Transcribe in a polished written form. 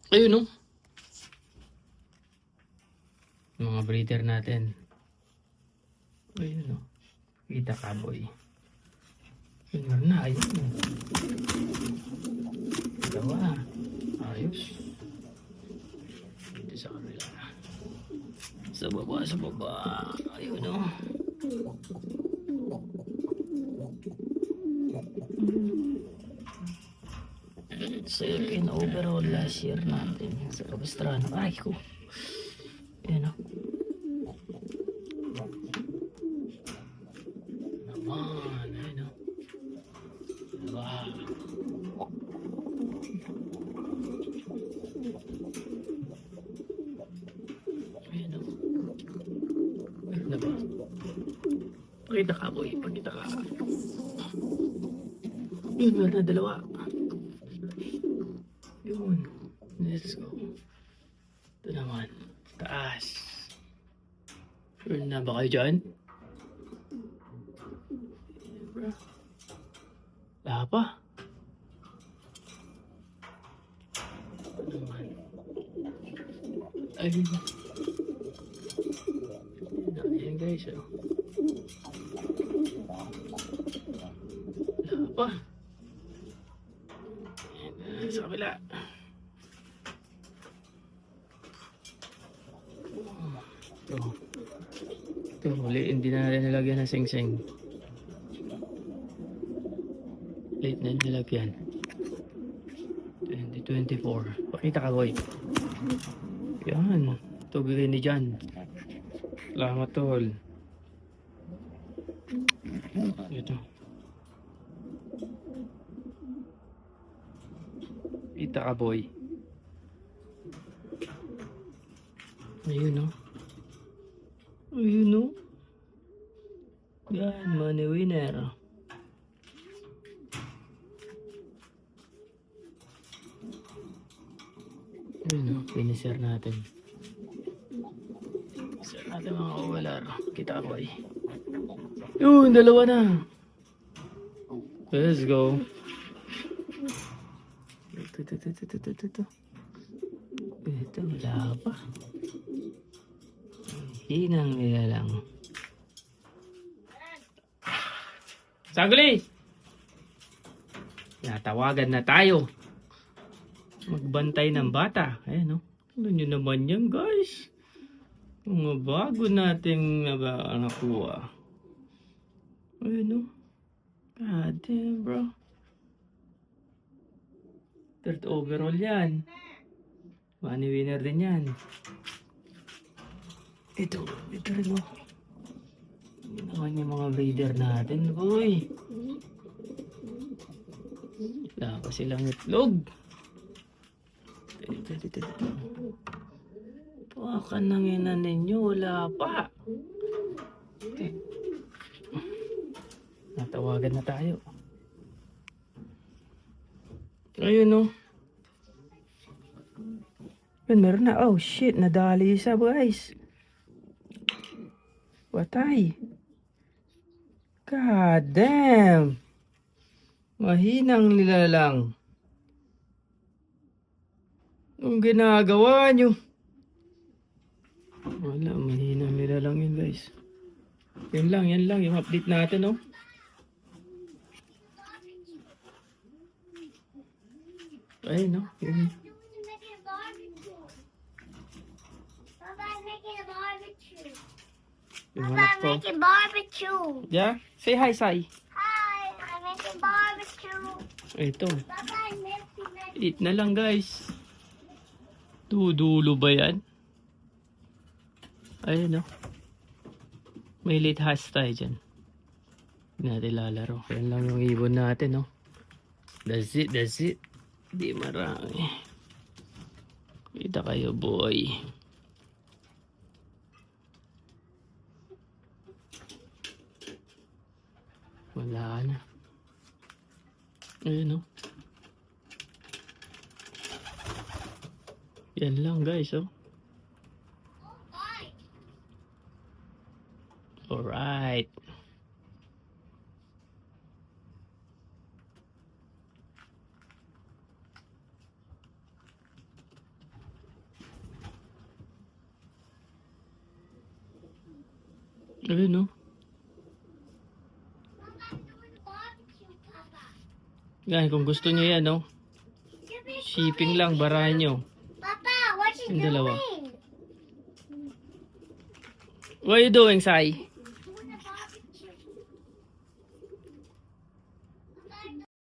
Ayun no. Mga breeder natin. Ayun no. Kita kaboy. Ayun na. Ayun. Dalawa. Ayos. Dito sa kabila. Sa baba, sa baba. Ayun no. Second overall last year natin sa Capistrano. Ay ko. Ayun no. Naman. Ayun no. Wow. Ayun no. Ayun na ba? Pakita ka boy. Pakita ka. Yun, wala na dalawa. Yun. Let's go. Ito naman. Taas. Sure na ba kayo dyan? Wala pa. Ito naman. Ay. Ayan guys. Oh. Wala pa. Ayan, sa kabila. Ito, huli, hindi na natin nilagyan ng sing-sing. Late na nilagyan. 2024. Pakita ka, boy. Yan. Ito, bigay ni Jan. Salamat, tol. Ito. Kita ka, boy. Ayun, no? Ayun, no? Yan, money winner. Ayun, no? Finisher natin. Finisher natin mga kawalar. Kita ka, boy. Yun, dalawa na. Let's go. Ito, wala pa. Hinang nila lang. Sagli! Natawagan na tayo. Magbantay ng bata. Ayan, no? Ano nyo naman yan, guys? Mga bago nating nakuha. Ayan, no? God damn, bro. Third overall yan. Money winner din yan. Ito rin, no? Hindi naman yung mga breeder natin, boy. Wala pa silang itlog. Ito. Pakan ng ina ninyo, wala pa. Natawagan na tayo. Ayun, no? Yun, meron na. Oh, shit. Nadali isa, guys. Patay. God damn. Mahinang nila lang. Ang ginagawa nyo. Wala, mahinang nila lang yun, guys. Yan lang. Yung update natin, no? Ayun, no? Yun. Papa, I'm making barbecue. Yeah? Say hi, Sai. Hi, I'm making barbecue. Ito. Papa, I'm making Eat na lang, guys. Dudulo ba yan? Ayun, no? May late hash tayo dyan. Hindi natin lalaro. Yan lang yung ibon natin, no? That's it. Di marami. Kita kayo, boy. Wala na. Ayun, no? Yan lang, guys, oh. Alright. Ayun, no? Mama, I'm doing barbecue, Papa. Yan, kung gusto nyo yan, no? Shipping lang, barahan nyo. Papa, what you Yung dalawa. doing? What are you doing, Sai?